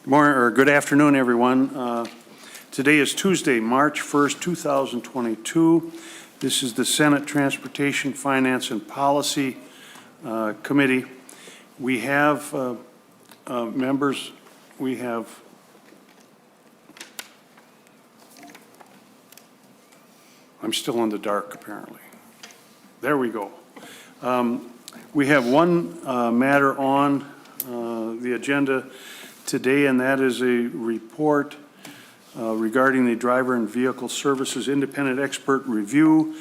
Good afternoon, everyone. Today is Tuesday, March 1st, 2022. This is the Senate Transportation, Finance, and Policy Committee. We have members. I'm still in the dark, apparently. There we go. We have one matter on the agenda today, and that is a report regarding the Driver and Vehicle Services Independent Expert Review.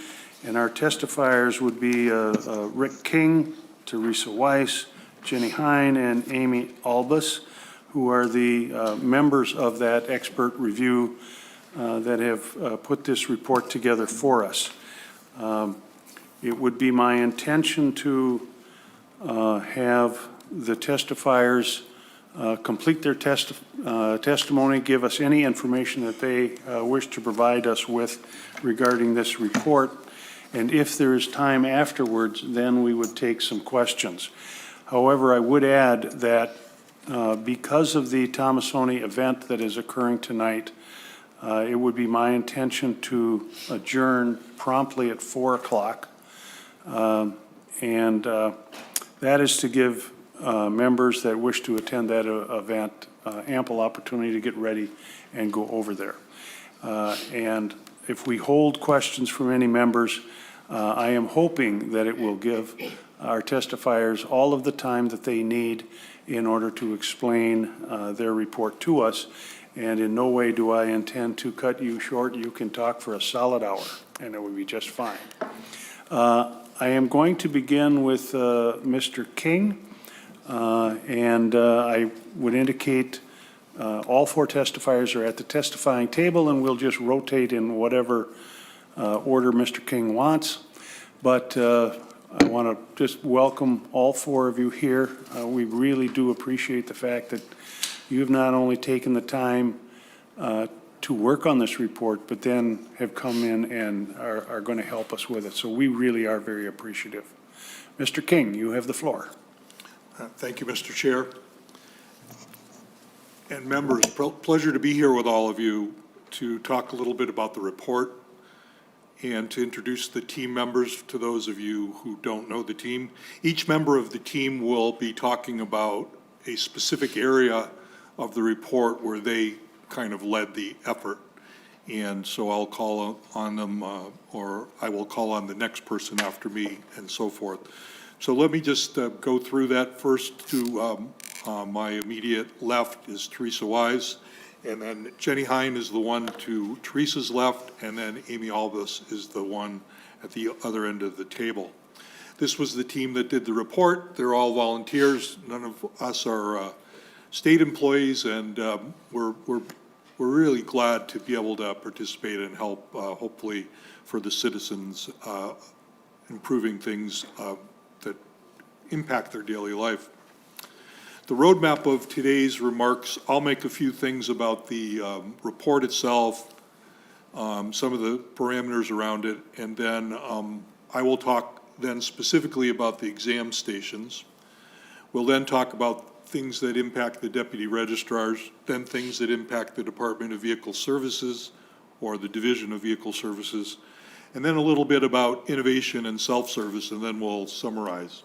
And our testifiers would be Rick King, Teresa Weiss, Jenny Hine, and Amy Albus, who are the members of that expert review that have put this report together for us. It would be my intention to have the testifiers complete their testimony, give us any information that they wish to provide us with regarding this report. And if there is time afterwards, then we would take some questions. However, I would add that because of the Thomasoni event that is occurring tonight, it would be my intention to adjourn promptly at 4 o'clock. That is to give members that wish to attend that event ample opportunity to get ready and go over there. And if we hold questions from any members, I am hoping that it will give our testifiers all of the time that they need in order to explain their report to us. And in no way do I intend to cut you short. You can talk for a solid hour, and it will be just fine. I am going to begin with Mr. King. I would indicate all four testifiers are at the testifying table, and we'll just rotate in whatever order Mr. King wants. But I want to just welcome all four of you here. We really do appreciate the fact that you've not only taken the time to work on this report, but then have come in and are going to help us with it. So we really are very appreciative. Mr. King, you have the floor. Thank you, Mr. Chair. And members, pleasure to be here with all of you to talk a little bit about the report and to introduce the team members to those of you who don't know the team. Each member of the team will be talking about a specific area of the report where they kind of led the effort. And so I'll call on them, or I will call on the next person after me, and so forth. So let me just go through that. First, to my immediate left is Teresa Wise, and then Jenny Hine is the one to Teresa's left, and then Amy Albus is the one at the other end of the table. This was the team that did the report. They're all volunteers. None of us are state employees, and we're really glad to be able to participate and help, hopefully, for the citizens, improving things that impact their daily life. The roadmap of today's remarks, I'll make a few things about the report itself, some of the parameters around it, and then I will talk then specifically about the exam stations. We'll then talk about things that impact the deputy registrars, then things that impact the Department of Vehicle Services or the Division of Vehicle Services, and then a little bit about innovation and self-service, and then we'll summarize.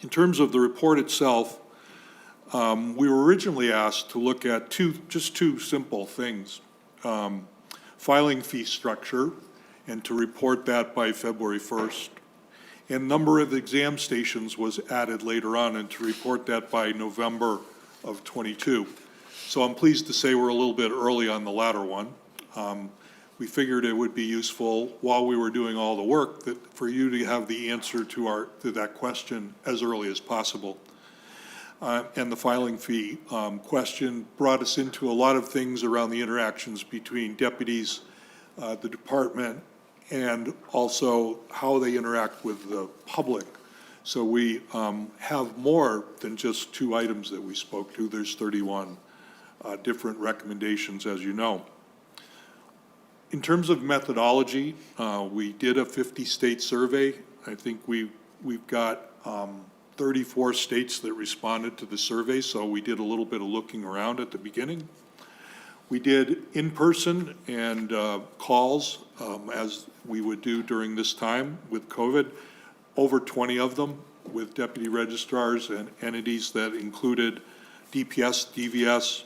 In terms of the report itself, we were originally asked to look at just two simple things. Filing fee structure, and to report that by February 1st. And number of exam stations was added later on, and to report that by November of 22. So I'm pleased to say we're a little bit early on the latter one. We figured it would be useful while we were doing all the work that for you to have the answer to that question as early as possible. And the filing fee question brought us into a lot of things around the interactions between deputies, the department, and also how they interact with the public. So we have more than just two items that we spoke to. There's 31 different recommendations, as you know. In terms of methodology, we did a 50-state survey. I think we've got 34 states that responded to the survey, so we did a little bit of looking around at the beginning. We did in-person and calls, as we would do during this time with COVID, over 20 of them with deputy registrars and entities that included DPS, DVS,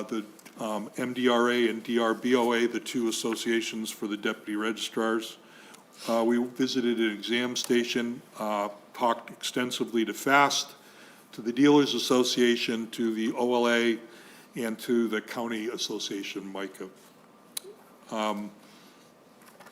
the MDRA and DRBOA, the two associations for the deputy registrars. We visited an exam station, talked extensively to FAST, to the Dealers Association, to the OLA, and to the County Association, MICA.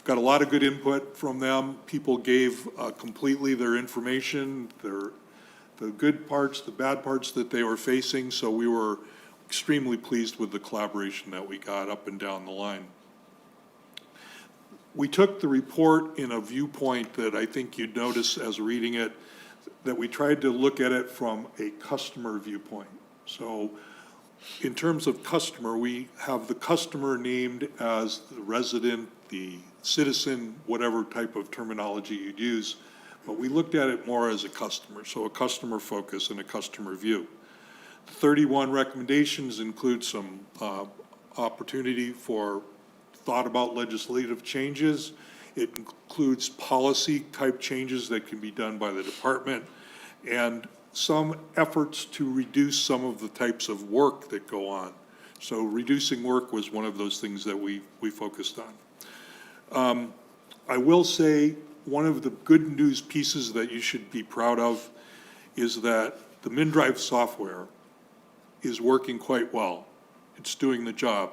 Got a lot of good input from them. People gave completely their information, the good parts, the bad parts that they were facing, so we were extremely pleased with the collaboration that we got up and down the line. We took the report in a viewpoint that I think you'd notice as reading it, that we tried to look at it from a customer viewpoint. So in terms of customer, we have the customer named as the resident, the citizen, whatever type of terminology you'd use, but we looked at it more as a customer, so a customer focus and a customer view. 31 recommendations include some opportunity for thought about legislative changes. It includes policy type changes that can be done by the department and some efforts to reduce some of the types of work that go on. So reducing work was one of those things that we focused on. I will say one of the good news pieces that you should be proud of is that the MinDrive software is working quite well. It's doing the job.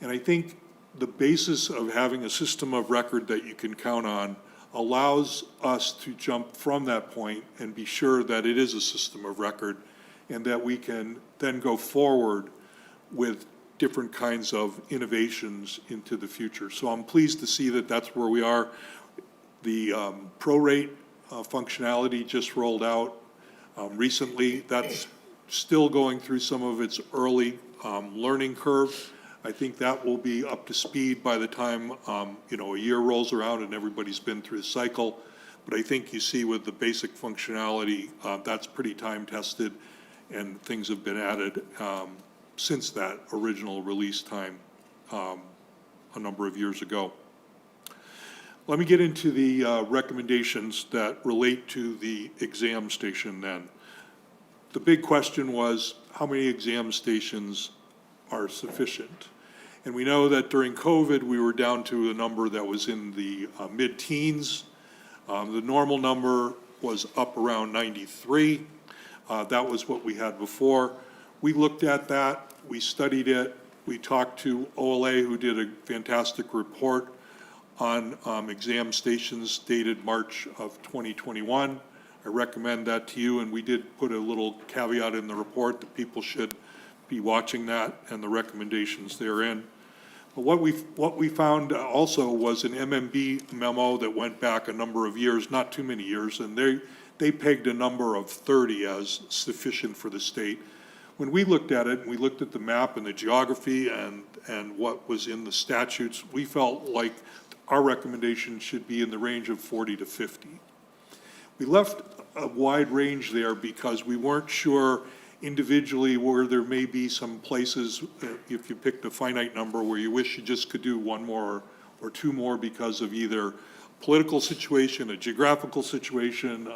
And I think the basis of having a system of record that you can count on allows us to jump from that point and be sure that it is a system of record and that we can then go forward with different kinds of innovations into the future. So I'm pleased to see that that's where we are. The prorate functionality just rolled out recently. That's still going through some of its early learning curve. I think that will be up to speed by the time a year rolls around and everybody's been through the cycle. But I think you see with the basic functionality, that's pretty time tested, and things have been added since that original release time a number of years ago. Let me get into the recommendations that relate to the exam station then. The big question was, how many exam stations are sufficient? And we know that during COVID, we were down to a number that was in the mid-teens. The normal number was up around 93. That was what we had before. We looked at that, we studied it, we talked to OLA, who did a fantastic report on exam stations dated March of 2021. I recommend that to you, and we did put a little caveat in the report that people should be watching that and the recommendations therein. But what we found also was an MMB memo that went back a number of years, not too many years, and they pegged a number of 30 as sufficient for the state. When we looked at it, we looked at the map and the geography and what was in the statutes, we felt like our recommendation should be in the range of 40 to 50. We left a wide range there because we weren't sure individually where there may be some places, if you picked a finite number, where you wish you just could do one more or two more because of either political situation, a geographical situation,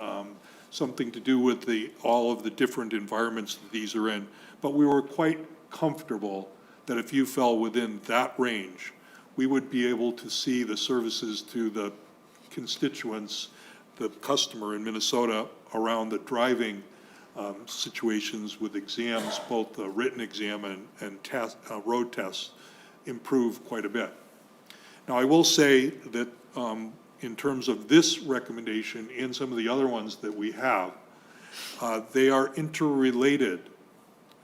something to do with all of the different environments that these are in. But we were quite comfortable that if you fell within that range, we would be able to see the services to the constituents, the customer in Minnesota, around the driving situations with exams, both the written exam and test, road tests, improve quite a bit. Now, I will say that in terms of this recommendation and some of the other ones that we have, they are interrelated.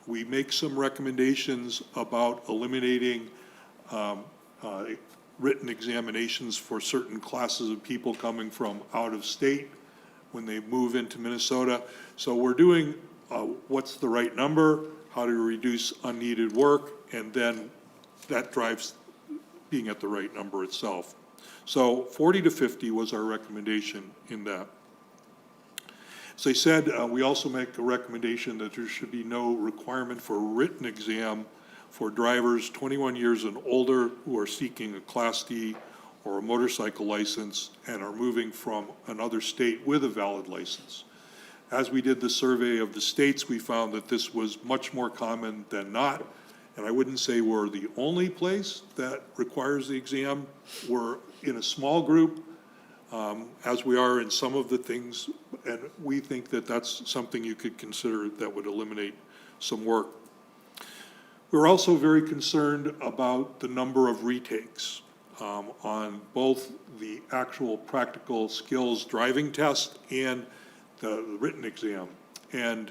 We make some recommendations about eliminating written examinations for certain classes of people coming from out of state when they move into Minnesota. So we're doing what's the right number, how to reduce unneeded work, and then that drives being at the right number itself. So 40 to 50 was our recommendation in that. As I said, we also make a recommendation that there should be no requirement for a written exam for drivers 21 years and older who are seeking a Class D or a motorcycle license and are moving from another state with a valid license. As we did the survey of the states, we found that this was much more common than not. And I wouldn't say we're the only place that requires the exam. We're in a small group, as we are in some of the things, and we think that that's something you could consider that would eliminate some work. We're also very concerned about the number of retakes on both the actual practical skills driving test and the written exam. And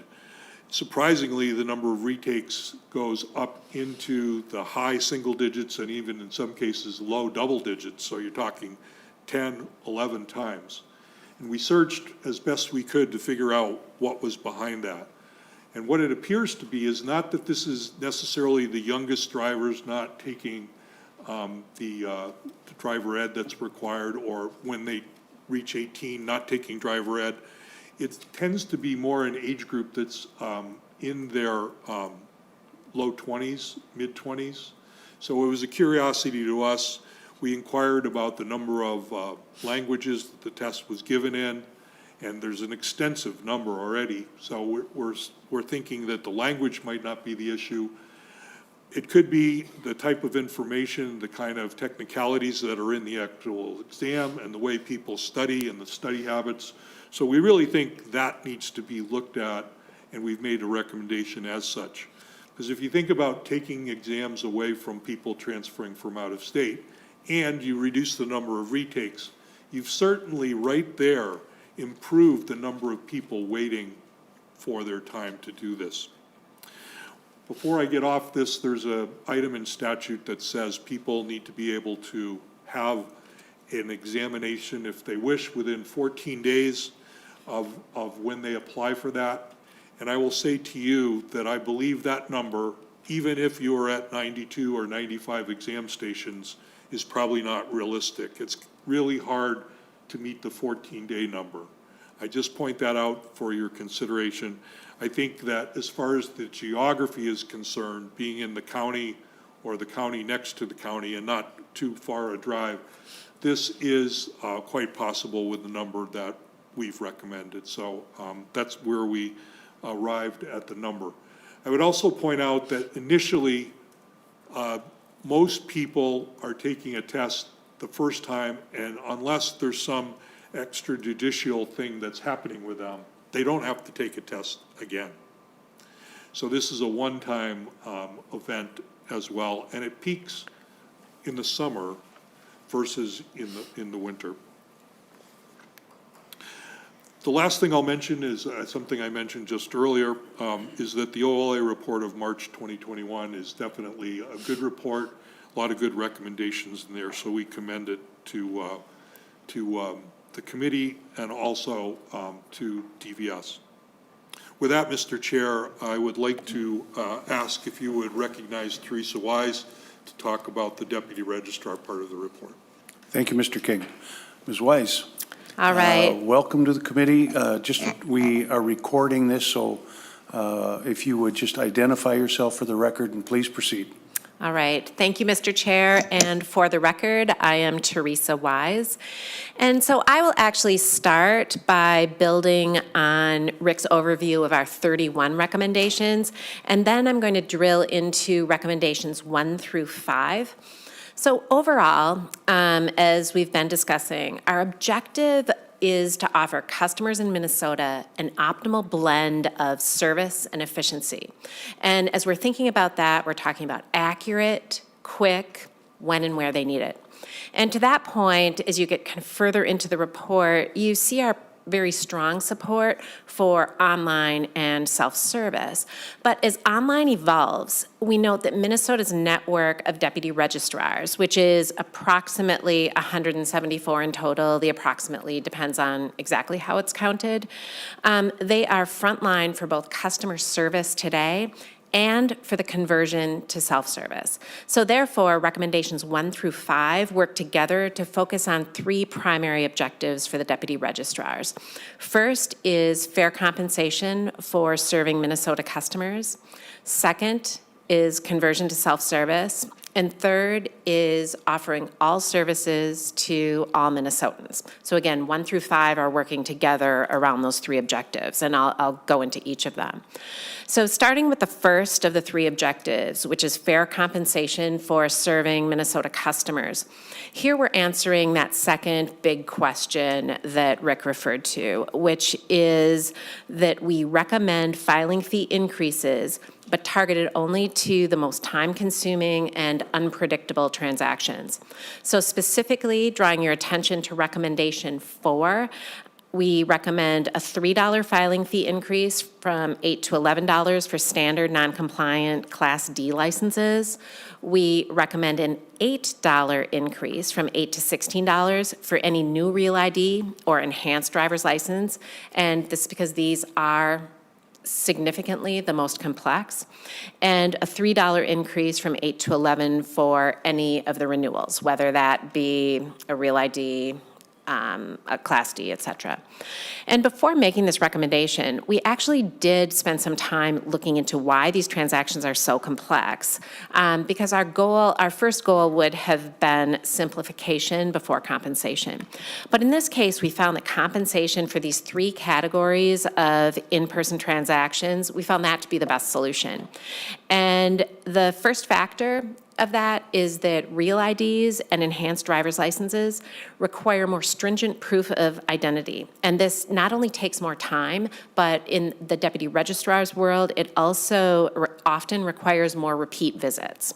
surprisingly, the number of retakes goes up into the high single digits and even in some cases low double digits. So you're talking 10, 11 times. And we searched as best we could to figure out what was behind that. And what it appears to be is not that this is necessarily the youngest drivers not taking the driver ed that's required, or when they reach 18 not taking driver ed. It tends to be more an age group that's in their low 20s, mid 20s. So it was a curiosity to us. We inquired about the number of languages that the test was given in, and there's an extensive number already. So we're thinking that the language might not be the issue. It could be the type of information, the kind of technicalities that are in the actual exam and the way people study and the study habits. So we really think that needs to be looked at, and we've made a recommendation as such. Because if you think about taking exams away from people transferring from out of state, and you reduce the number of retakes, you've certainly right there improved the number of people waiting for their time to do this. Before I get off this, there's an item in statute that says people need to be able to have an examination, if they wish, within 14 days of when they apply for that. And I will say to you that I believe that number, even if you are at 92 or 95 exam stations, is probably not realistic. It's really hard to meet the 14-day number. I just point that out for your consideration. I think that as far as the geography is concerned, being in the county or the county next to the county and not too far a drive, this is quite possible with the number that we've recommended. So that's where we arrived at the number. I would also point out that initially, most people are taking a test the first time, and unless there's some extrajudicial thing that's happening with them, they don't have to take a test again. So this is a one-time event as well, and it peaks in the summer versus in the winter. The last thing I'll mention is something I mentioned just earlier, is that the OLA report of March 2021 is definitely a good report, a lot of good recommendations in there, so we commend it to the committee and also to DVS. With that, Mr. Chair, I would like to ask if you would recognize Teresa Wise to talk about the Deputy Registrar part of the report. Thank you, Mr. King. Ms. Wise. All right. Welcome to the committee. We are recording this, so if you would just identify yourself for the record and please proceed. All right. Thank you, Mr. Chair. And for the record, I am Teresa Wise. And so I will actually start by building on Rick's overview of our 31 recommendations, and then I'm going to drill into recommendations 1 through 5. So overall, as we've been discussing, our objective is to offer customers in Minnesota an optimal blend of service and efficiency. And as we're thinking about that, we're talking about accurate, quick, when and where they need it. And to that point, as you get kind of further into the report, you see our very strong support for online and self-service. But as online evolves, we note that Minnesota's network of deputy registrars, which is approximately 174 in total, the approximately depends on exactly how it's counted, they are frontline for both customer service today and for the conversion to self-service. So therefore, recommendations 1 through 5 work together to focus on 3 primary objectives for the deputy registrars. First is fair compensation for serving Minnesota customers. Second is conversion to self-service. And third is offering all services to all Minnesotans. So again, 1 through 5 are working together around those 3 objectives, and I'll go into each of them. So starting with the first of the 3 objectives, which is fair compensation for serving Minnesota customers. Here we're answering that second big question that Rick referred to, which is that we recommend filing fee increases but targeted only to the most time-consuming and unpredictable transactions. So specifically, drawing your attention to recommendation 4, we recommend a $3 filing fee increase from $8 to $11 for standard non-compliant Class D licenses. We recommend an $8 increase from $8 to $16 for any new Real ID or enhanced driver's license. And this is because these are significantly the most complex, and a $3 increase from 8 to 11 for any of the renewals, whether that be a Real ID, a Class D, et cetera. And before making this recommendation, we actually did spend some time looking into why these transactions are so complex, because our first goal would have been simplification before compensation. But in this case, we found that compensation for these 3 categories of in-person transactions, we found that to be the best solution. And the first factor of that is that Real IDs and enhanced driver's licenses require more stringent proof of identity. And this not only takes more time, but in the deputy registrar's world, it also often requires more repeat visits.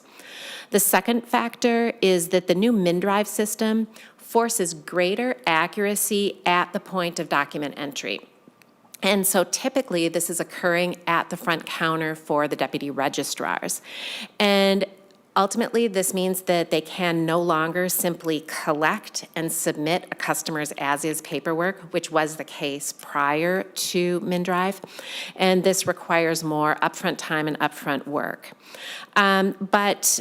The second factor is that the new MinDrive system forces greater accuracy at the point of document entry. And so typically this is occurring at the front counter for the deputy registrars. And ultimately, this means that they can no longer simply collect and submit a customer's as-is paperwork, which was the case prior to MinDrive, and this requires more upfront time and upfront work. But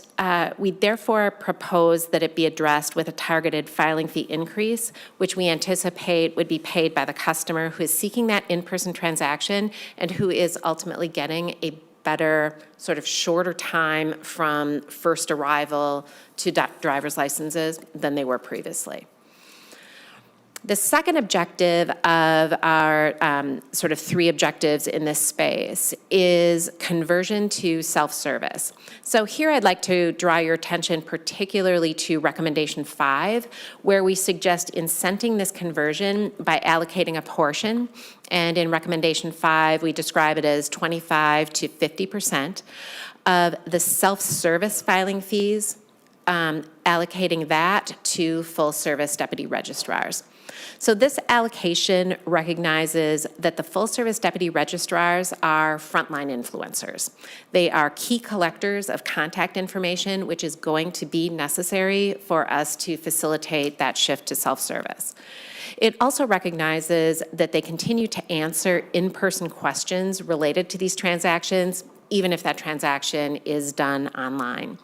we therefore propose that it be addressed with a targeted filing fee increase, which we anticipate would be paid by the customer who is seeking that in-person transaction and who is ultimately getting a better, sort of shorter time from first arrival to driver's licenses than they were previously. The second objective of our sort of 3 objectives in this space is conversion to self-service. So here I'd like to draw your attention particularly to recommendation 5, where we suggest incenting this conversion by allocating a portion. And in recommendation 5, we describe it as 25 to 50% of the self-service filing fees, allocating that to full-service deputy registrars. So this allocation recognizes that the full-service deputy registrars are frontline influencers. They are key collectors of contact information, which is going to be necessary for us to facilitate that shift to self-service. It also recognizes that they continue to answer in-person questions related to these transactions, even if that transaction is done online.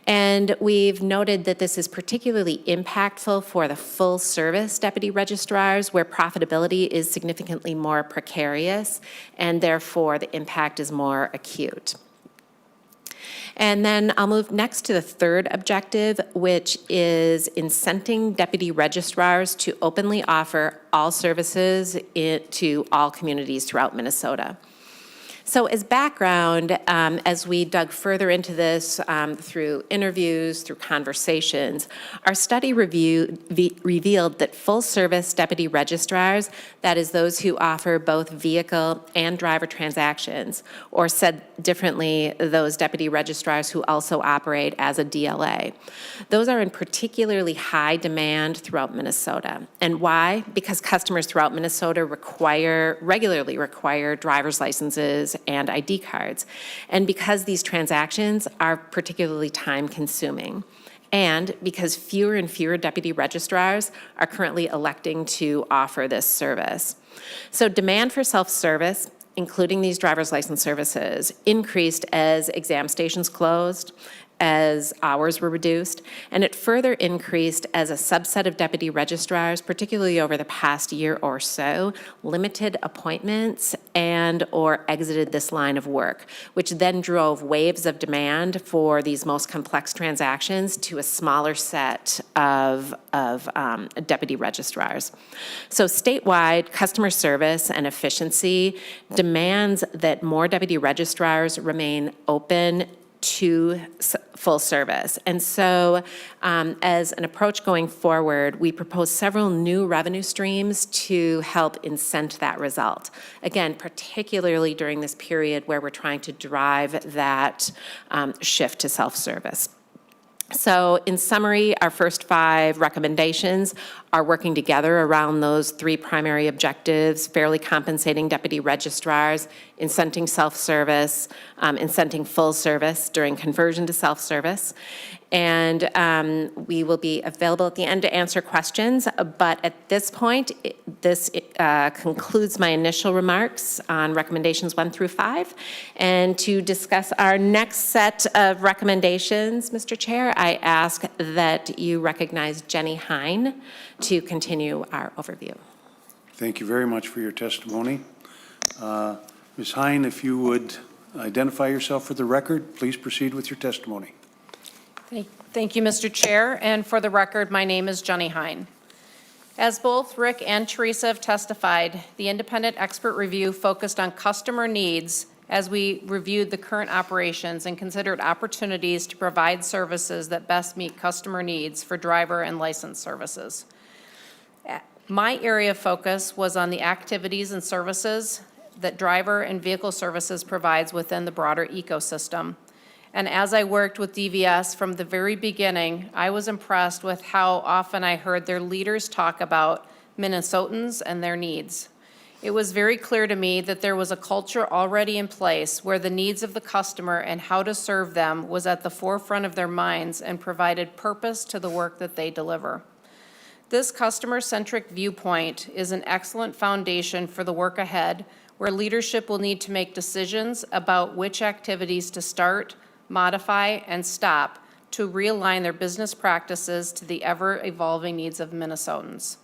And we've noted that this is particularly impactful for the full-service deputy registrars, where profitability is significantly more precarious, and therefore the impact is more acute. And then I'll move next to the third objective, which is incenting deputy registrars to openly offer all services to all communities throughout Minnesota. So as background, as we dug further into this through interviews, through conversations, our study revealed that full-service deputy registrars, that is those who offer both vehicle and driver transactions, or said differently, those deputy registrars who also operate as a DLA. Those are in particularly high demand throughout Minnesota. And why? Because customers throughout Minnesota regularly require driver's licenses and ID cards. And because these transactions are particularly time-consuming, and because fewer and fewer deputy registrars are currently electing to offer this service. So demand for self-service including these driver's license services, increased as exam stations closed, as hours were reduced, and it further increased as a subset of deputy registrars, particularly over the past year or so, limited appointments and or exited this line of work, which then drove waves of demand for these most complex transactions to a smaller set of deputy registrars. So statewide, customer service and efficiency demands that more deputy registrars remain open to full service. And so as an approach going forward, we propose several new revenue streams to help incent that result. Again, particularly during this period where we're trying to drive that shift to self-service. So in summary, our first 5 recommendations are working together around those 3 primary objectives: fairly compensating deputy registrars, incenting self-service, incenting full service during conversion to self-service. And we will be available at the end to answer questions, but at this point, this concludes my initial remarks on recommendations 1 through 5. And to discuss our next set of recommendations, Mr. Chair, I ask that you recognize Jenny Hine to continue our overview. Thank you very much for your testimony. Ms. Hine, if you would identify yourself for the record, please proceed with your testimony. Thank you, Mr. Chair. And for the record, my name is Jenny Hine. As both Rick and Teresa have testified, the independent expert review focused on customer needs as we reviewed the current operations and considered opportunities to provide services that best meet customer needs for driver and license services. My area of focus was on the activities and services that driver and vehicle services provides within the broader ecosystem. And as I worked with DVS from the very beginning, I was impressed with how often I heard their leaders talk about Minnesotans and their needs. It was very clear to me that there was a culture already in place where the needs of the customer and how to serve them was at the forefront of their minds and provided purpose to the work that they deliver. This customer-centric viewpoint is an excellent foundation for the work ahead, where leadership will need to make decisions about which activities to start, modify, and stop to realign their business practices to the ever-evolving needs of Minnesotans.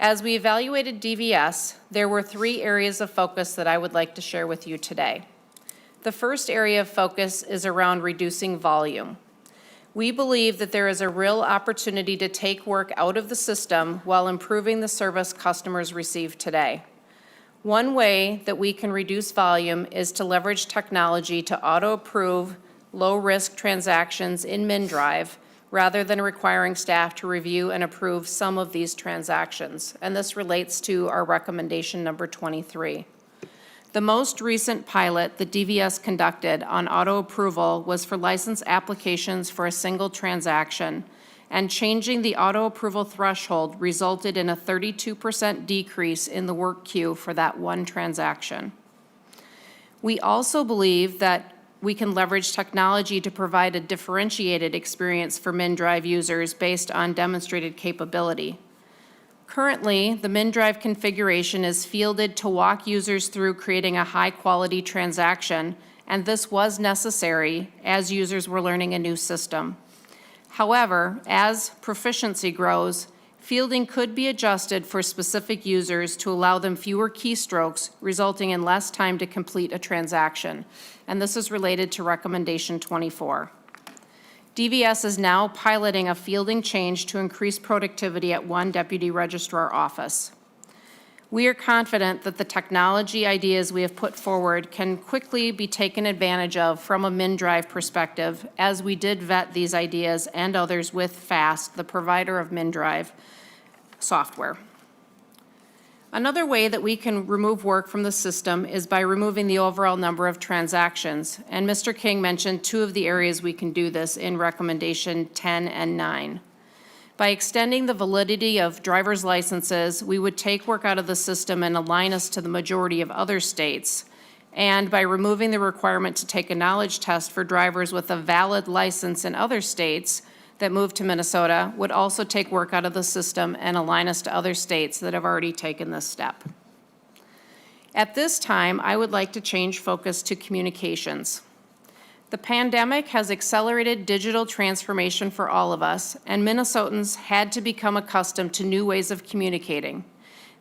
As we evaluated DVS, there were 3 areas of focus that I would like to share with you today. The first area of focus is around reducing volume. We believe that there is a real opportunity to take work out of the system while improving the service customers receive today. One way that we can reduce volume is to leverage technology to auto-approve low-risk transactions in MnDrive rather than requiring staff to review and approve some of these transactions. And this relates to our recommendation number 23. The most recent pilot that DVS conducted on auto-approval was for license applications for a single transaction, and changing the auto-approval threshold resulted in a 32% decrease in the work queue for that one transaction. We also believe that we can leverage technology to provide a differentiated experience for MnDrive users based on demonstrated capability. Currently, the MnDrive configuration is fielded to walk users through creating a high-quality transaction, and this was necessary as users were learning a new system. However, as proficiency grows, fielding could be adjusted for specific users to allow them fewer keystrokes, resulting in less time to complete a transaction. And this is related to recommendation 24. DVS is now piloting a fielding change to increase productivity at one deputy registrar office. We are confident that the technology ideas we have put forward can quickly be taken advantage of from a MnDrive perspective, as we did vet these ideas and others with FAST, the provider of MnDrive software. Another way that we can remove work from the system is by removing the overall number of transactions. And Mr. King mentioned 2 of the areas we can do this in recommendation 10 and 9. By extending the validity of driver's licenses, we would take work out of the system and align us to the majority of other states. And by removing the requirement to take a knowledge test for drivers with a valid license in other states that move to Minnesota, would also take work out of the system and align us to other states that have already taken this step. At this time, I would like to change focus to communications. The pandemic has accelerated digital transformation for all of us, and Minnesotans had to become accustomed to new ways of communicating.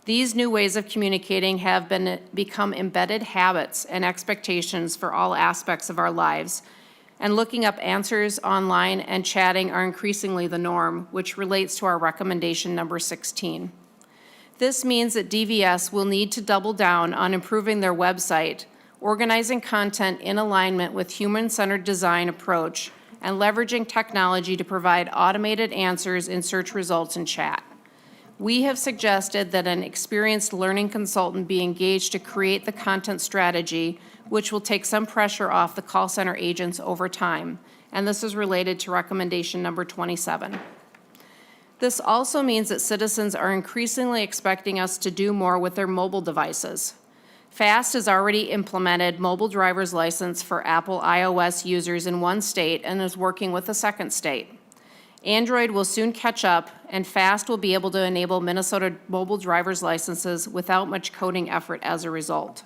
These new ways of communicating have become embedded habits and expectations for all aspects of our lives, and looking up answers online and chatting are increasingly the norm, which relates to our recommendation number 16. This means that DVS will need to double down on improving their website, organizing content in alignment with human-centered design approach, and leveraging technology to provide automated answers in search results and chat. We have suggested that an experienced learning consultant be engaged to create the content strategy, which will take some pressure off the call center agents over time, and this is related to recommendation number 27. This also means that citizens are increasingly expecting us to do more with their mobile devices. FAST has already implemented mobile driver's license for Apple iOS users in one state and is working with a second state. Android will soon catch up, and FAST will be able to enable Minnesota mobile driver's licenses without much coding effort as a result.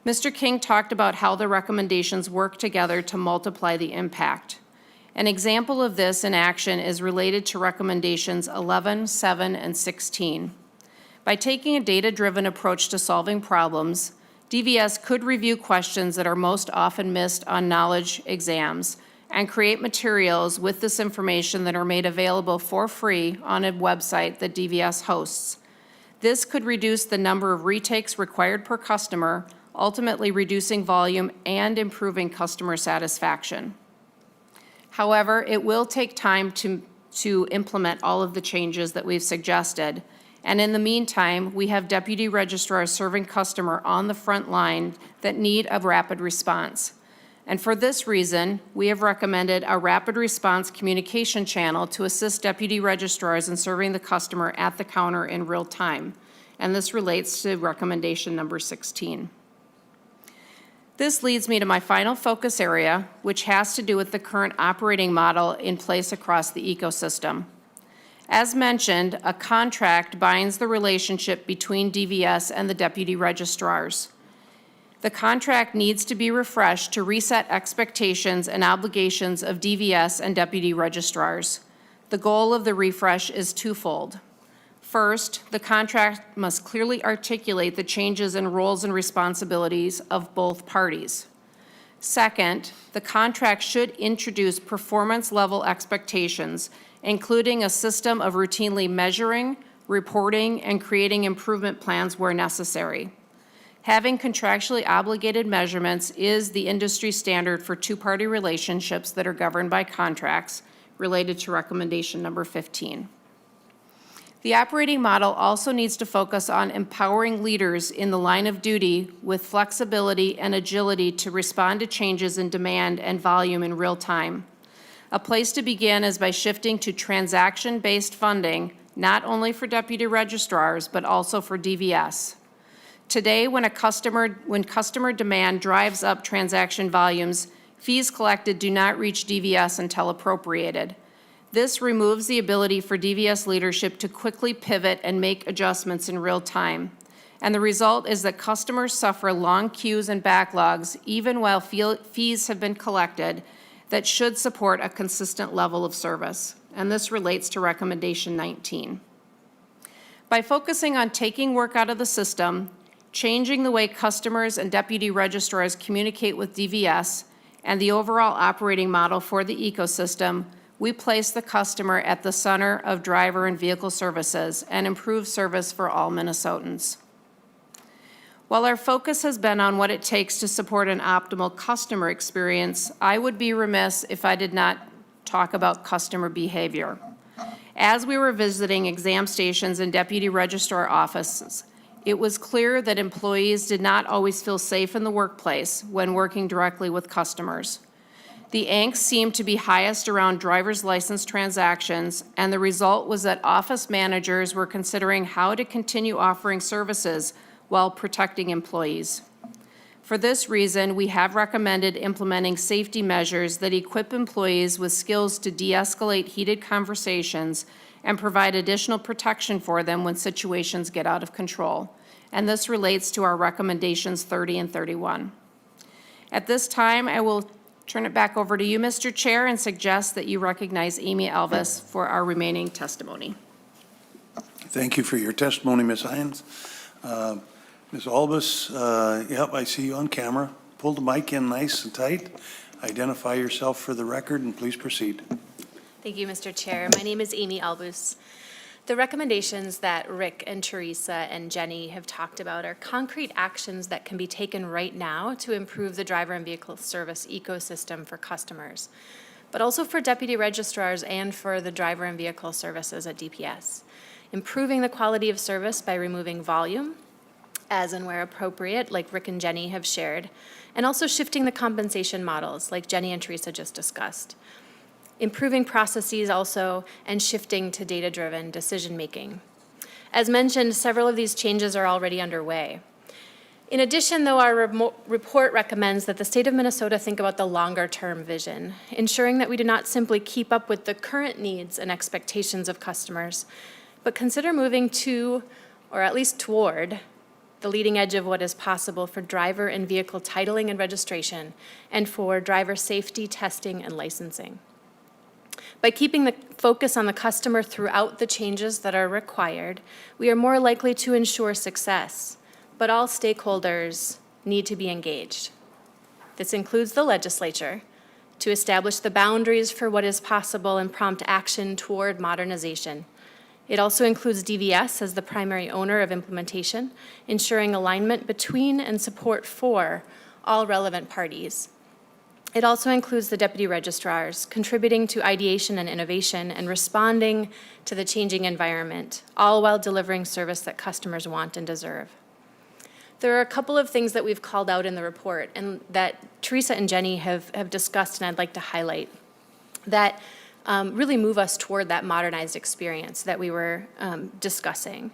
Mr. King talked about how the recommendations work together to multiply the impact. An example of this in action is related to recommendations 11, 7, and 16. By taking a data-driven approach to solving problems, DVS could review questions that are most often missed on knowledge exams and create materials with this information that are made available for free on a website that DVS hosts. This could reduce the number of retakes required per customer, ultimately reducing volume and improving customer satisfaction. However, it will take time to implement all of the changes that we've suggested. And in the meantime, we have deputy registrars serving customer on the front line that need a rapid response. And for this reason, we have recommended a rapid response communication channel to assist deputy registrars in serving the customer at the counter in real time. And this relates to recommendation number 16. This leads me to my final focus area, which has to do with the current operating model in place across the ecosystem. As mentioned, a contract binds the relationship between DVS and the deputy registrars. The contract needs to be refreshed to reset expectations and obligations of DVS and deputy registrars. The goal of the refresh is twofold. First, the contract must clearly articulate the changes in roles and responsibilities of both parties. Second, the contract should introduce performance-level expectations, including a system of routinely measuring, reporting, and creating improvement plans where necessary. Having contractually obligated measurements is the industry standard for two-party relationships that are governed by contracts related to recommendation number 15. The operating model also needs to focus on empowering leaders in the line of duty with flexibility and agility to respond to changes in demand and volume in real time. A place to begin is by shifting to transaction-based funding, not only for deputy registrars, but also for DVS. Today, when customer demand drives up transaction volumes, fees collected do not reach DVS until appropriated. This removes the ability for DVS leadership to quickly pivot and make adjustments in real time. And the result is that customers suffer long queues and backlogs, even while fees have been collected, that should support a consistent level of service. And this relates to recommendation 19. By focusing on taking work out of the system, changing the way customers and deputy registrars communicate with DVS, and the overall operating model for the ecosystem, we place the customer at the center of driver and vehicle services and improve service for all Minnesotans. While our focus has been on what it takes to support an optimal customer experience, I would be remiss if I did not talk about customer behavior. As we were visiting exam stations and deputy registrar offices, it was clear that employees did not always feel safe in the workplace when working directly with customers. The angst seemed to be highest around driver's license transactions, and the result was that office managers were considering how to continue offering services while protecting employees. For this reason, we have recommended implementing safety measures that equip employees with skills to de-escalate heated conversations and provide additional protection for them when situations get out of control. and this relates to our recommendations 30 and 31. At this time, I will turn it back over to you, Mr. Chair, and suggest that you recognize Amy Elvis for our remaining testimony. Thank you for your testimony, Ms. Hines. Ms. Albus, yep, I see you on camera. Pull the mic in nice and tight. Identify yourself for the record, and please proceed. Thank you, Mr. Chair. My name is Amy Albus. The recommendations that Rick and Teresa and Jenny have talked about are concrete actions that can be taken right now to improve the driver and vehicle service ecosystem for customers, but also for deputy registrars and for the driver and vehicle services at DPS. Improving the quality of service by removing volume, as and where appropriate, like Rick and Jenny have shared, and also shifting the compensation models, like Jenny and Teresa just discussed. Improving processes also, and shifting to data-driven decision-making. As mentioned, several of these changes are already underway. In addition, though, our report recommends that the state of Minnesota think about the longer-term vision, ensuring that we do not simply keep up with the current needs and expectations of customers, but consider moving to, or at least toward, the leading edge of what is possible for driver and vehicle titling and registration, and for driver safety, testing, and licensing. By keeping the focus on the customer throughout the changes that are required, we are more likely to ensure success, but all stakeholders need to be engaged. This includes the legislature, to establish the boundaries for what is possible and prompt action toward modernization. It also includes DVS as the primary owner of implementation, ensuring alignment between and support for all relevant parties. It also includes the deputy registrars, contributing to ideation and innovation and responding to the changing environment, all while delivering service that customers want and deserve. There are a couple of things that we've called out in the report and that Teresa and Jenny have discussed, and I'd like to highlight, that really move us toward that modernized experience that we were discussing.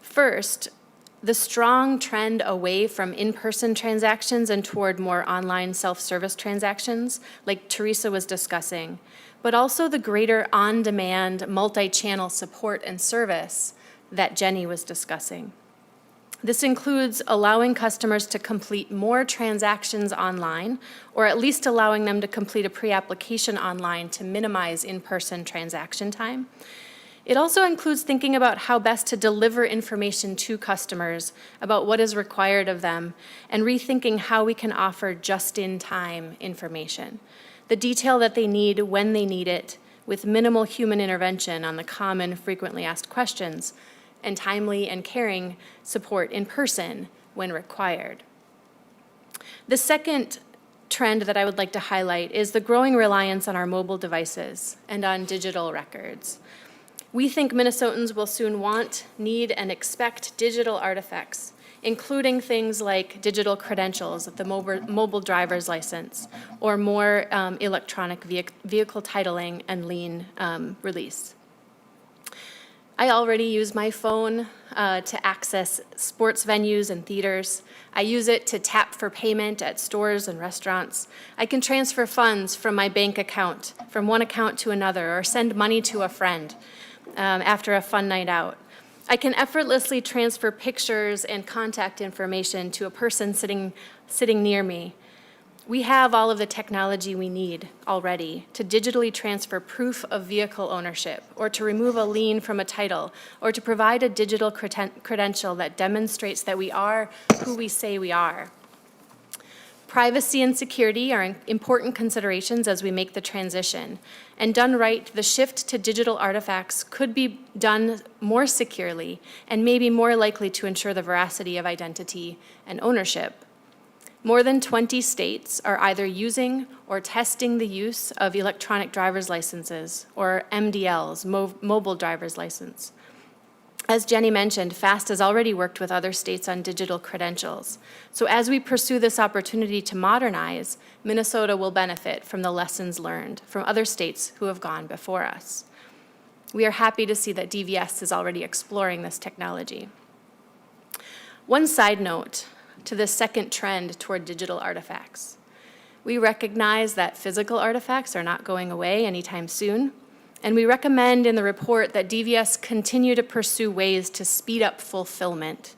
First, the strong trend away from in-person transactions and toward more online self-service transactions, like Teresa was discussing, but also the greater on-demand, multi-channel support and service that Jenny was discussing. This includes allowing customers to complete more transactions online, or at least allowing them to complete a pre-application online to minimize in-person transaction time. It also includes thinking about how best to deliver information to customers about what is required of them and rethinking how we can offer just-in-time information, the detail that they need when they need it, with minimal human intervention on the common, frequently asked questions, and timely and caring support in person when required. The second trend that I would like to highlight is the growing reliance on our mobile devices and on digital records. We think Minnesotans will soon want, need, and expect digital artifacts, including things like digital credentials, the mobile driver's license, or more electronic vehicle titling and lien release. I already use my phone to access sports venues and theaters. I use it to tap for payment at stores and restaurants. I can transfer funds from my bank account, from one account to another, or send money to a friend after a fun night out. I can effortlessly transfer pictures and contact information to a person sitting near me. We have all of the technology we need already to digitally transfer proof of vehicle ownership, or to remove a lien from a title, or to provide a digital credential that demonstrates that we are who we say we are. Privacy and security are important considerations as we make the transition. And done right, the shift to digital artifacts could be done more securely and maybe more likely to ensure the veracity of identity and ownership. More than 20 states are either using or testing the use of electronic driver's licenses, or MDLs, mobile driver's license. As Jenny mentioned, FAST has already worked with other states on digital credentials. So as we pursue this opportunity to modernize, Minnesota will benefit from the lessons learned from other states who have gone before us. We are happy to see that DVS is already exploring this technology. One side note to this second trend toward digital artifacts. We recognize that physical artifacts are not going away anytime soon, and we recommend in the report that DVS continue to pursue ways to speed up fulfillment.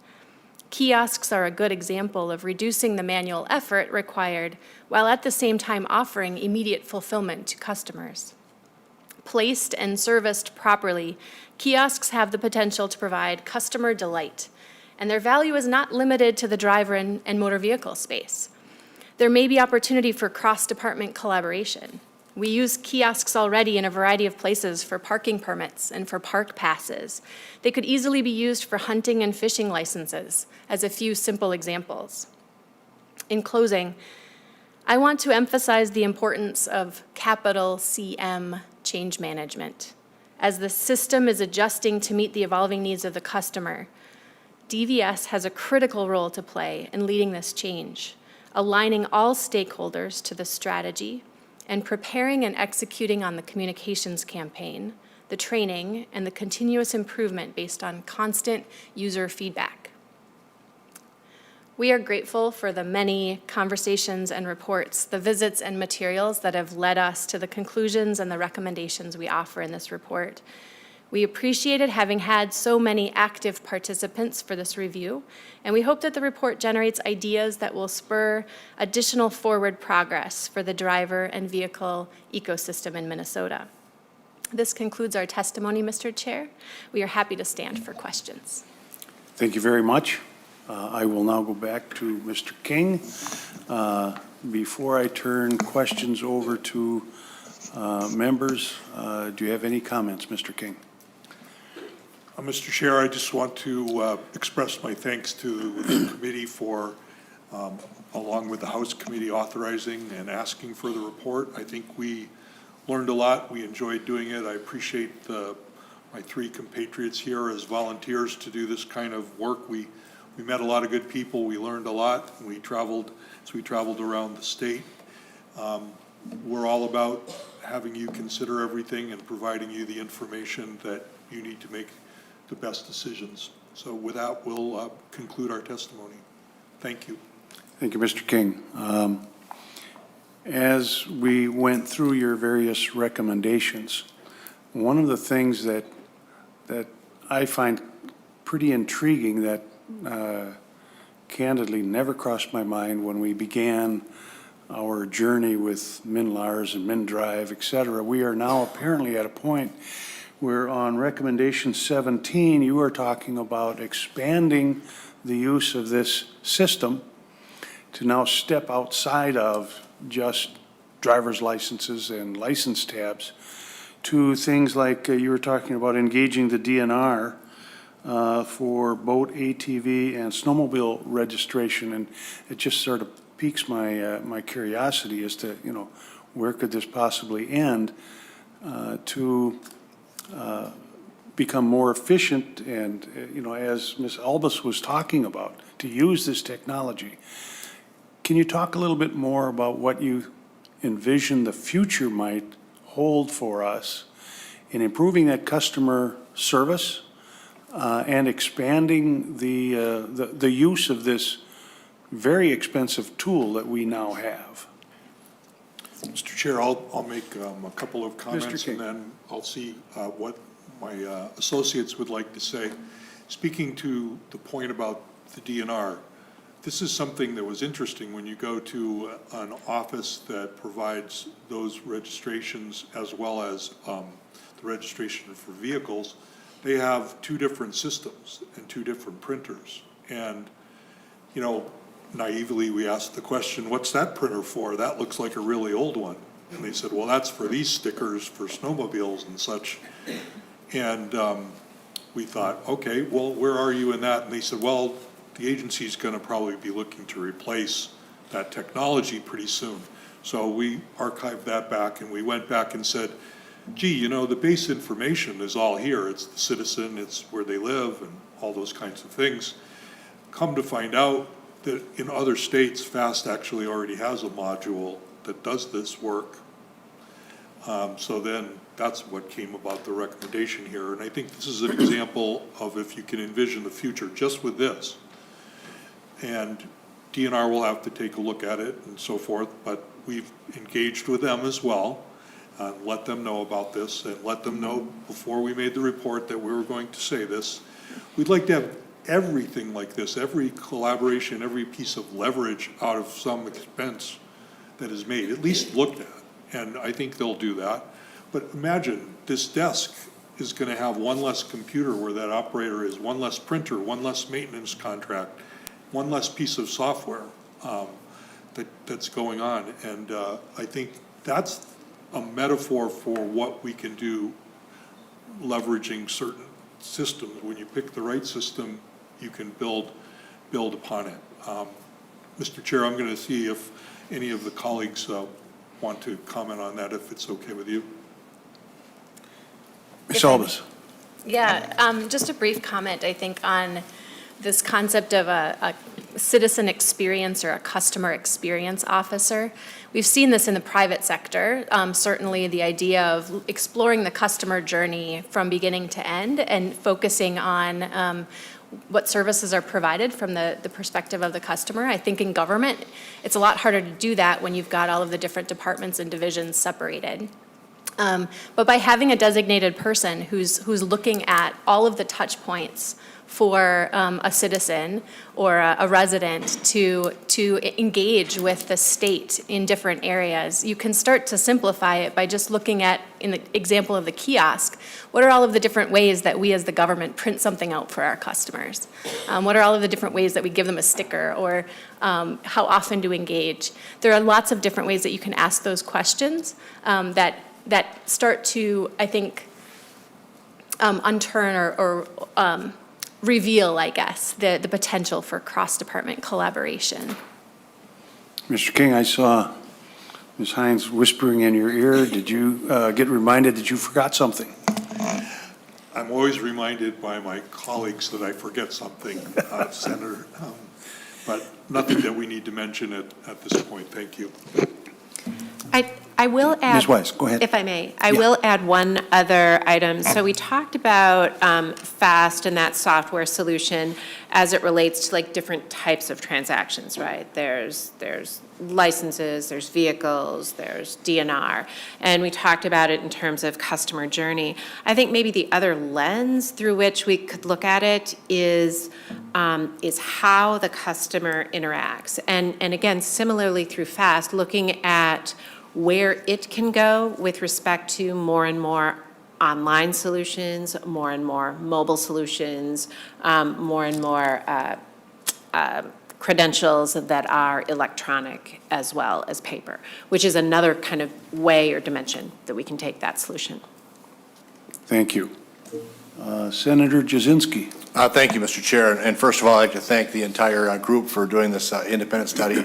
Kiosks are a good example of reducing the manual effort required while at the same time offering immediate fulfillment to customers. Placed and serviced properly, kiosks have the potential to provide customer delight, and their value is not limited to the driver and motor vehicle space. There may be opportunity for cross-department collaboration. We use kiosks already in a variety of places for parking permits and for park passes. They could easily be used for hunting and fishing licenses, as a few simple examples. In closing, I want to emphasize the importance of capital CM change management. As the system is adjusting to meet the evolving needs of the customer, DVS has a critical role to play in leading this change, aligning all stakeholders to the strategy, and preparing and executing on the communications campaign, the training, and the continuous improvement based on constant user feedback. We are grateful for the many conversations and reports, the visits and materials that have led us to the conclusions and the recommendations we offer in this report. We appreciated having had so many active participants for this review, and we hope that the report generates ideas that will spur additional forward progress for the driver and vehicle ecosystem in Minnesota. This concludes our testimony, Mr. Chair. We are happy to stand for questions. Thank you very much. I will now go back to Mr. King. Before I turn questions over to members, do you have any comments, Mr. King? Mr. Chair, I just want to express my thanks to the committee for, along with the House Committee, authorizing and asking for the report. I think we learned a lot. We enjoyed doing it. I appreciate my three compatriots here as volunteers to do this kind of work. We met a lot of good people. We learned a lot. We traveled around the state. We're all about having you consider everything and providing you the information that you need to make the best decisions. So with that, we'll conclude our testimony. Thank you. Thank you, Mr. King. As we went through your various recommendations, one of the things that I find pretty intriguing that candidly never crossed my mind when we began our journey with MnLARS and MnDrive, et cetera. We are now apparently at a point where on recommendation 17, you are talking about expanding the use of this system to now step outside of just driver's licenses and license tabs to things like you were talking about engaging the DNR for boat, ATV, and snowmobile registration. And it just sort of piques my curiosity as to, where could this possibly end to become more efficient and, as Ms. Albus was talking about, to use this technology. Can you talk a little bit more about what you envision the future might hold for us in improving that customer service and expanding the use of this very expensive tool that we now have? Mr. Chair, I'll make a couple of comments King. and then I'll see what my associates would like to say. Speaking to the point about the DNR, this is something that was interesting when you go to an office that provides those registrations as well as the registration for vehicles. They have two different systems and two different printers. And, naively we asked the question, what's that printer for? That looks like a really old one. And they said, well, that's for these stickers for snowmobiles and such. And we thought, okay, well, where are you in that? And they said, well, the agency's going to probably be looking to replace that technology pretty soon. So we archived that back and we went back and said, gee, the base information is all here. It's the citizen, it's where they live and all those kinds of things. Come to find out that in other states, FAST actually already has a module that does this work. So then that's what came about the recommendation here. And I think this is an example of if you can envision the future just with this. And DNR will have to take a look at it and so forth, but we've engaged with them as well, let them know about this and let them know before we made the report that we were going to say this. We'd like to everything like this, every collaboration, every piece of leverage out of some expense that is made, at least looked at. And I think they'll do that. But imagine this desk is going to have one less computer where that operator is, one less printer, one less maintenance contract, one less piece of software that's going on. And I think that's a metaphor for what we can do leveraging certain systems. When you pick the right system, you can build upon it. Mr. Chair, I'm going to see if any of the colleagues want to comment on that, if it's okay with you. Ms. Albus. Yeah, just a brief comment, I think, on this concept of a citizen experience or a customer experience officer. We've seen this in the private sector, certainly the idea of exploring the customer journey from beginning to end and focusing on what services are provided from the perspective of the customer. I think in government, it's a lot harder to do that when you've got all of the different departments and divisions separated. But by having a designated person who's looking at all of the touch points for a citizen or a resident to engage with the state in different areas, you can start to simplify it by just looking at, in the example of the kiosk, what are all of the different ways that we as the government print something out for our customers? What are all of the different ways that we give them a sticker, or how often do we engage? There are lots of different ways that you can ask those questions that start to, I think, unturn or reveal, I guess, the potential for cross-department collaboration. Mr. King, I saw Ms. Hines whispering in your ear. Did you get reminded that you forgot something? I'm always reminded by my colleagues that I forget something, Senator, but nothing that we need to mention at this point. Thank you. I will add. Ms. Weiss, go ahead. If I may, I will add one other item. So we talked about FAST and that software solution as it relates to like different types of transactions, right? There's licenses, there's vehicles, there's DNR, and we talked about it in terms of customer journey. I think maybe the other lens through which we could look at it is how the customer interacts, and again, similarly through FAST, looking at where it can go with respect to more and more online solutions, more and more mobile solutions, more and more credentials that are electronic as well as paper, which is another kind of way or dimension that we can take that solution. Thank you. Senator Jasinski. Thank you, Mr. Chair. And first of all, I'd like to thank the entire group for doing this independent study.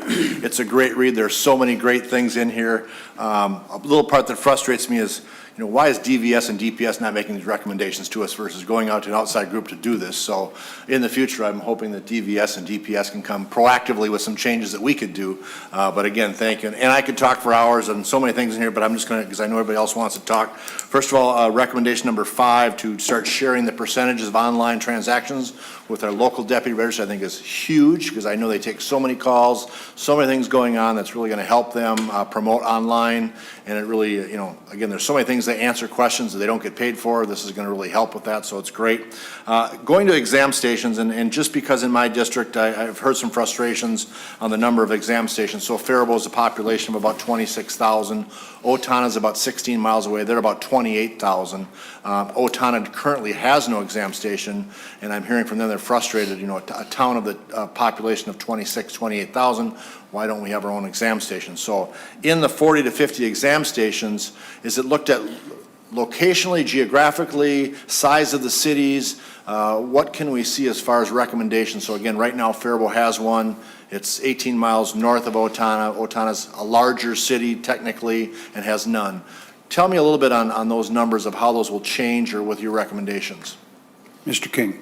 It's a great read. There's so many great things in here. A little part that frustrates me is, why is DVS and DPS not making these recommendations to us versus going out to an outside group to do this? So in the future, I'm hoping that DVS and DPS can come proactively with some changes that we could do. But again, thank you. And I could talk for hours on so many things in here, but I'm just going to, because I know everybody else wants to talk. First of all, recommendation number 5, to start sharing the percentages of online transactions with our local deputy register, I think is huge, because I know they take so many calls, so many things going on that's really going to help them promote online. And it really, again, there's so many things they answer questions that they don't get paid for. This is going to really help with that, so it's great. Going to exam stations, and just because in my district I've heard some frustrations on the number of exam stations. So Faribault is a population of about 26,000. Otana is about 16 miles away. They're about 28,000. Otana currently has no exam station, and I'm hearing from them they're frustrated. A town of the population of 28,000, why don't we have our own exam station? So in the 40 to 50 exam stations, is it looked at locationally, geographically, size of the cities? What can we see as far as recommendations? So again, right now Faribault has one. It's 18 miles north of Otana. Otana's a larger city technically and has none. Tell me a little bit on those numbers of how those will change or with your recommendations. Mr. King.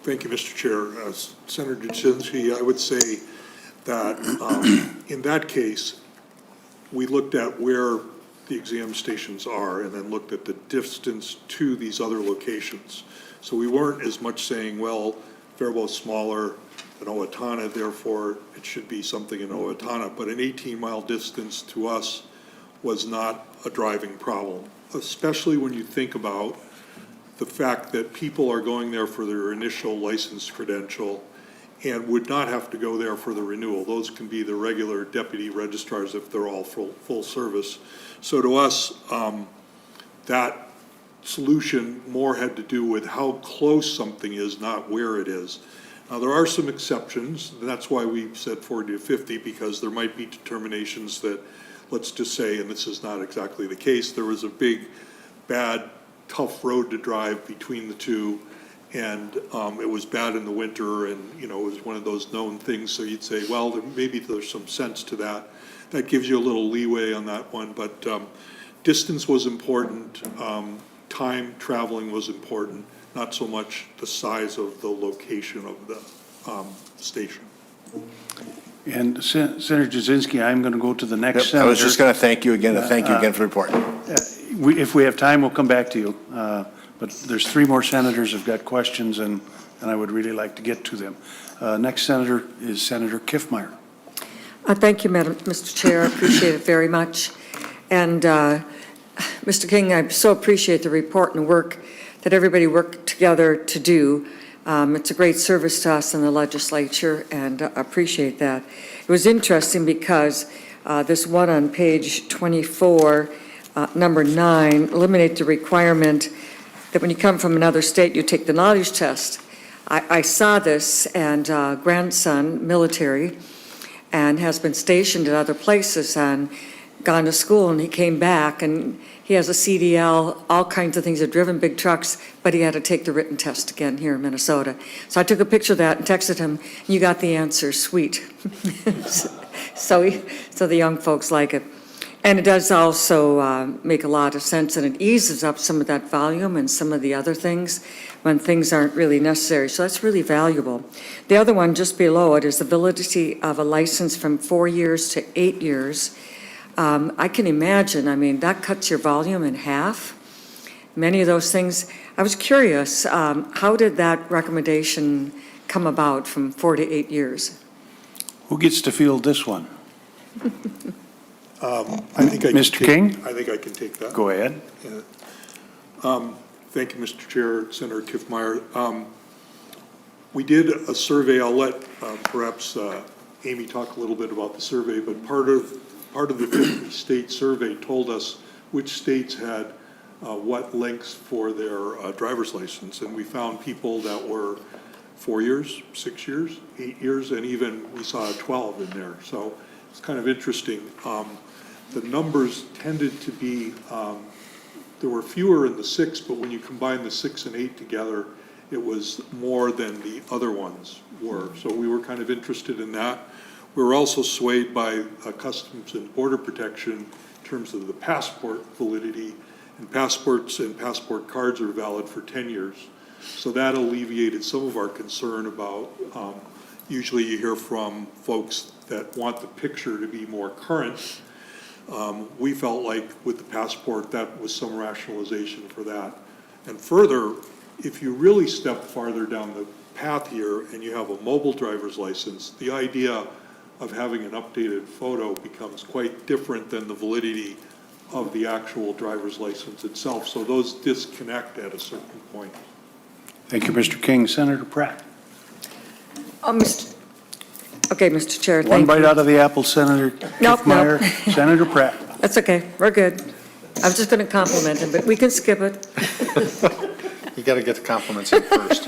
Thank you, Mr. Chair. Senator Jasinski, I would say that in that case, we looked at where the exam stations are and then looked at the distance to these other locations. So we weren't as much saying, well, Faribault's smaller than Owatonna, therefore it should be something in Owatonna, but an 18-mile distance to us was not a driving problem, especially when you think about the fact that people are going there for their initial license credential and would not have to go there for the renewal. Those can be the regular deputy registrars if they're all full service. So to us, that solution more had to do with how close something is, not where it is. Now, there are some exceptions, and that's why we said 40 to 50, because there might be determinations that, let's just say, and this is not exactly the case, there was a big, bad, tough road to drive between the two, and it was bad in the winter, and, you know, it was one of those known things, so you'd say, well, maybe there's some sense to that. That gives you a little leeway on that one, but distance was important, time traveling was important, not so much the size of the location of the station. And Senator Jasinski, I'm going to go to the next Yep, senator. I was just going to thank you again, and thank you again for the report. If we have time, we'll come back to you. But there's three more senators who've got questions, and I would really like to get to them. Next senator is Senator Kif Meyer. Thank you, Mr. Chair. I appreciate it very much. And Mr. King, I so appreciate the report and the work that everybody worked together to do. It's a great service to us in the legislature, and I appreciate that. It was interesting because this one on page 24, number 9, eliminate the requirement that when you come from another state, you take the knowledge test. I saw this, and grandson, military, and has been stationed at other places and gone to school, and he came back, and he has a CDL, all kinds of things, he's driven big trucks, but he had to take the written test again here in Minnesota. So I took a picture of that and texted him, you got the answer, sweet. So the young folks like it. And it does also make a lot of sense, and it eases up some of that volume and some of the other things when things aren't really necessary. So that's really valuable. The other one just below it is the validity of a license from 4 years to 8 years. I can imagine, I mean, that cuts your volume in half. Many of those things. I was curious, how did that recommendation come about from 4 to 8 years? Who gets to field this one? I think I can Mr. King? I think I can take that. Go ahead. Thank you, Mr. Chair, Senator Kif Meyer. We did a survey. I'll let perhaps Amy talk a little bit about the survey, but part of the 50-state survey told us which states had what lengths for their driver's license, and we found people that were 4 years, 6 years, 8 years, and even we saw a 12 in there. So it's kind of interesting. The numbers tended to be, there were fewer in the 6, but when you combine the 6 and 8 together, it was more than the other ones were. So we were kind of interested in that. We were also swayed by Customs and Border Protection in terms of the passport validity, and passports and passport cards are valid for 10 years. So that alleviated some of our concern about, usually you hear from folks that want the picture to be more current. We felt like with the passport, that was some rationalization for that. And further, if you really step farther down the path here and you have a mobile driver's license, the idea of having an updated photo becomes quite different than the validity of the actual driver's license itself. So those disconnect at a certain point. Thank you, Mr. King. Senator Pratt. Okay, Mr. Chair, thank One you. bite out of the apple, Senator Nope, Kif Meyer. Senator Pratt. That's okay, we're good. I was just going to compliment him, but we can skip it. You got to get the compliments in first.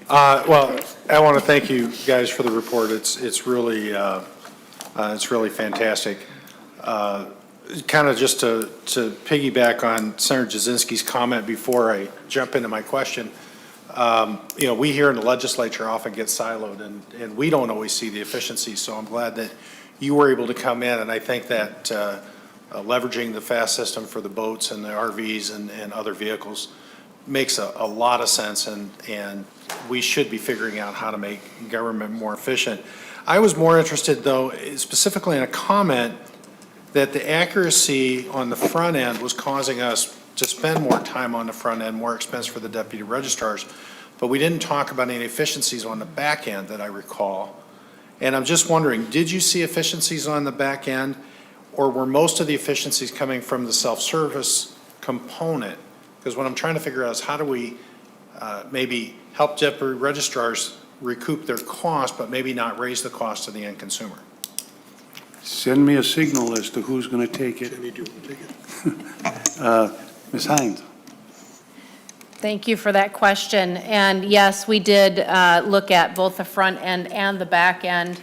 Well, I want to thank you guys for the report. It's really fantastic. Kind of just to piggyback on Senator Jasinski's comment before I jump into my question. You know, we here in the legislature often get siloed, and we don't always see the efficiencies. So I'm glad that you were able to come in, and I think that leveraging the FAST system for the boats and the RVs and other vehicles makes a lot of sense, and we should be figuring out how to make government more efficient. I was more interested, though, specifically in a comment that the accuracy on the front end was causing us to spend more time on the front end, more expense for the deputy registrars, but we didn't talk about any efficiencies on the back end that I recall. And I'm just wondering, did you see efficiencies on the back end, or were most of the efficiencies coming from the self-service component Because what I'm trying to figure out is how do we maybe help temporary registrars recoup their cost, but maybe not raise the cost to the end consumer? Send me a signal as to who's going to take it. Ms. Hines? Thank you for that question. And yes, we did look at both the front end and the back end.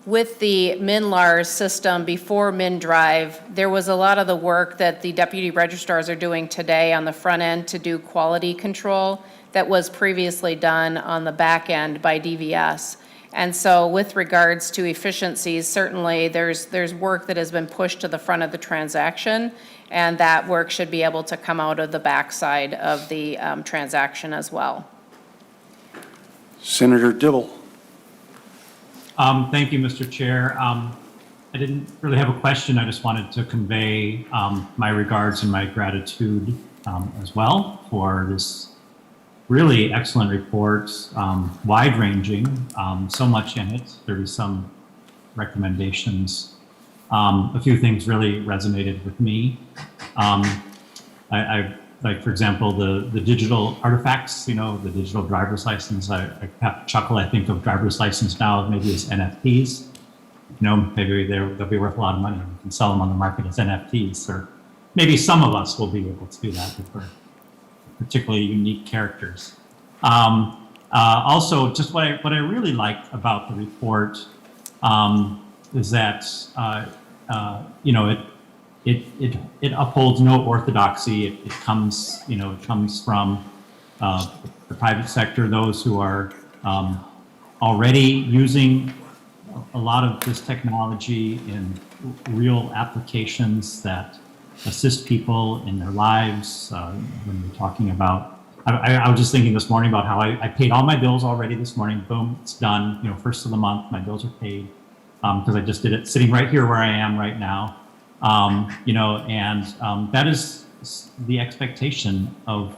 With the MinLars system before MinDrive, there was a lot of the work that the deputy registrars are doing today on the front end to do quality control that was previously done on the back end by DVS. And so with regards to efficiencies, certainly there's work that has been pushed to the front of the transaction, and that work should be able to come out of the backside of the transaction as well. Senator Dibble? Thank you, Mr. Chair. I didn't really have a question. I just wanted to convey my regards and my gratitude as well for this really excellent report, wide-ranging, so much in it, 30-some recommendations. A few things really resonated with me. I like, for example, the digital artifacts, you know, the digital driver's license. I have to chuckle. I think of driver's license now maybe as NFTs. You know, maybe they'll be worth a lot of money. We can sell them on the market as NFTs, or maybe some of us will be able to do that if we're particularly unique characters. Also, just what I really liked about the report is that you know, it upholds no orthodoxy. It comes from the private sector, those who are already using a lot of this technology in real applications that assist people in their lives. When we're talking about, I was just thinking this morning about how I paid all my bills already this morning. Boom, it's done. You know, first of the month, my bills are paid because I just did it sitting right here where I am right now. You know, and that is the expectation of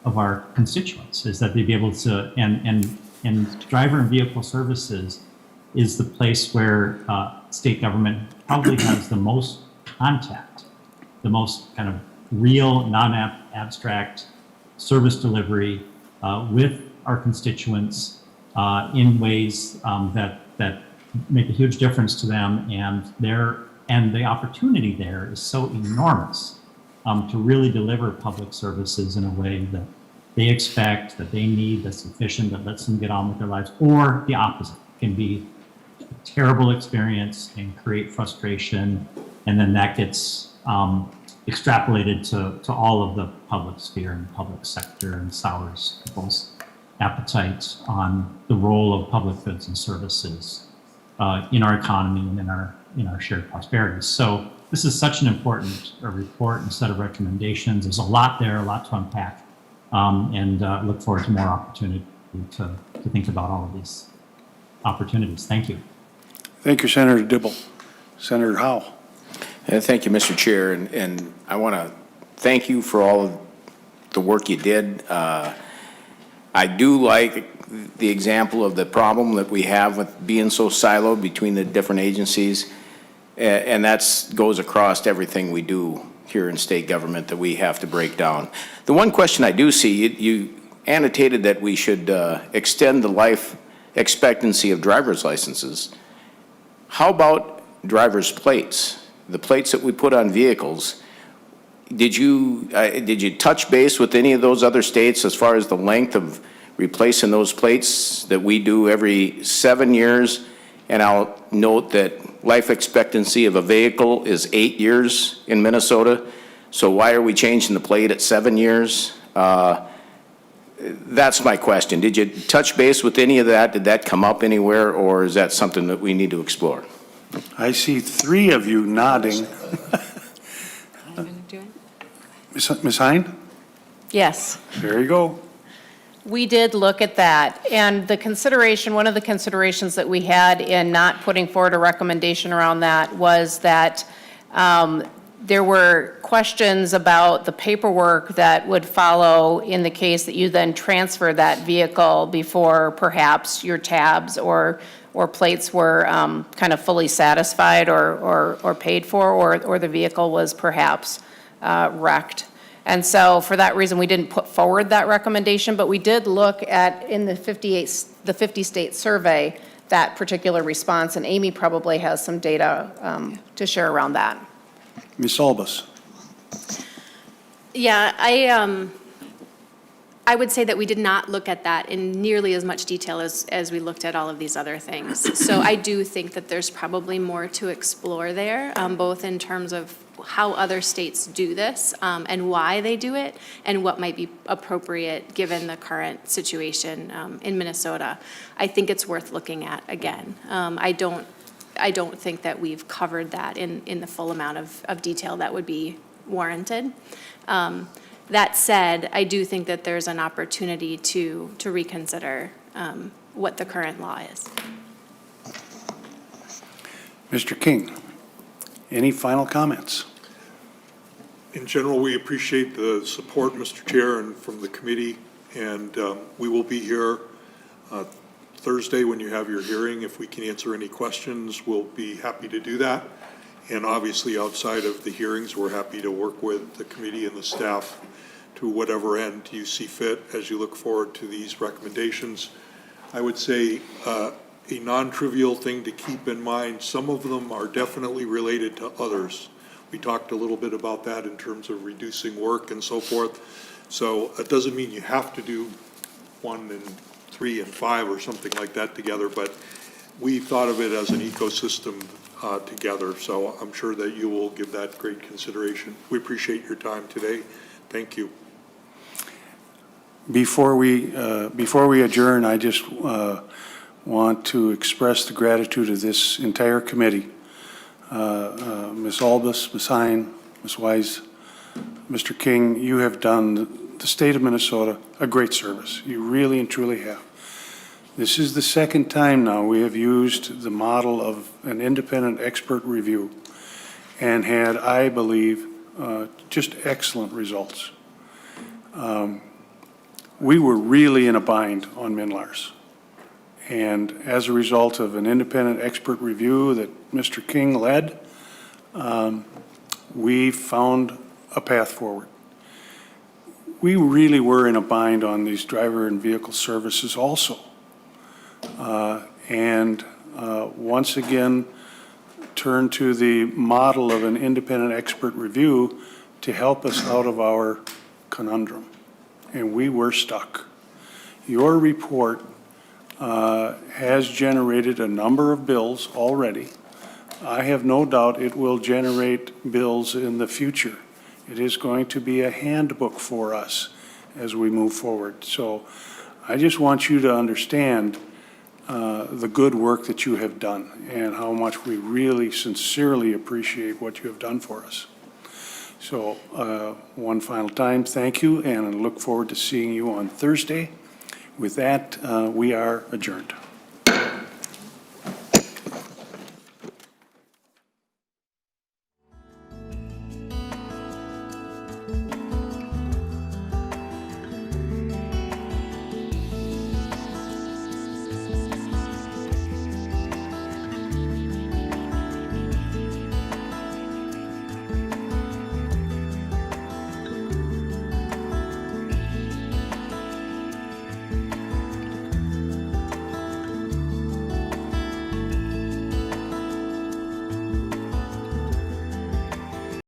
our constituents, is that they be able to, and driver and vehicle services is the place where state government probably has the most contact, the most kind of real, non-abstract service delivery with our constituents in ways that make a huge difference to them, and the opportunity there is so enormous to really deliver public services in a way that they expect, that they need, that's efficient, that lets them get on with their lives, or the opposite can be a terrible experience and create frustration, and then that gets extrapolated to all of the public sphere and public sector and sours people's appetite on the role of public goods and services in our economy and in our shared prosperity. So this is such an important report and set of recommendations. There's a lot there, a lot to unpack, and look forward to more opportunity to think about all of these opportunities. Thank you. Thank you, Senator Dibble. Senator Howe? Thank you, Mr. Chair, and I want to thank you for all of the work you did. I do like the example of the problem that we have with being so siloed between the different agencies, and that goes across everything we do here in state government that we have to break down. The one question I do see, you annotated that we should extend the life expectancy of driver's licenses. How about driver's plates? The plates that we put on vehicles, did you touch base with any of those other states as far as the length of replacing those plates that we do every 7 years? And I'll note that life expectancy of a vehicle is 8 years in Minnesota. So why are we changing the plate at 7 years? That's my question. Did you touch base with any of that? Did that come up anywhere, or is that something that we need to explore? I see three of you nodding. Ms. Hine? Yes. There you go. We did look at that, and one of the considerations that we had in not putting forward a recommendation around that was that there were questions about the paperwork that would follow in the case that you then transfer that vehicle before perhaps your tabs or plates were kind of fully satisfied or paid for, or the vehicle was perhaps wrecked. And so for that reason, we didn't put forward that recommendation, but we did look at, in the 50-state survey, that particular response, and Amy probably has some data to share around that. Ms. Albus? Yeah, I would say that we did not look at that in nearly as much detail as we looked at all of these other things. So I do think that there's probably more to explore there, both in terms of how other states do this and why they do it, and what might be appropriate given the current situation in Minnesota. I think it's worth looking at again. I don't think that we've covered that in the full amount of detail that would be warranted. That said, I do think that there's an opportunity to reconsider what the current law is. Mr. King, any final comments? In general, we appreciate the support, Mr. Chair, and from the committee, and we will be here Thursday when you have your hearing. If we can answer any questions, we'll be happy to do that. And obviously, outside of the hearings, we're happy to work with the committee and the staff to whatever end you see fit as you look forward to these recommendations. I would say a non-trivial thing to keep in mind, some of them are definitely related to others. We talked a little bit about that in terms of reducing work and so forth. So it doesn't mean you have to do 1 and 3 and 5 or something like that together, but we thought of it as an ecosystem together. So I'm sure that you will give that great consideration. We appreciate your time today. Thank you. Before we adjourn, I just want to express the gratitude of this entire committee. Ms. Albus, Ms. Hine, Ms. Wise, Mr. King, you have done the state of Minnesota a great service. You really and truly have. This is the second time now we have used the model of an independent expert review and had, I believe, just excellent results. We were really in a bind on MNLARS. And as a result of an independent expert review that Mr. King led, we found a path forward. We really were in a bind on these driver and vehicle services also. Once again, turn to the model of an independent expert review to help us out of our conundrum. And we were stuck. Your report has generated a number of bills already. I have no doubt it will generate bills in the future. It is going to be a handbook for us as we move forward. So I just want you to understand the good work that you have done and how much we really sincerely appreciate what you have done for us. So one final time, thank you, and I look forward to seeing you on Thursday. With that, we are adjourned.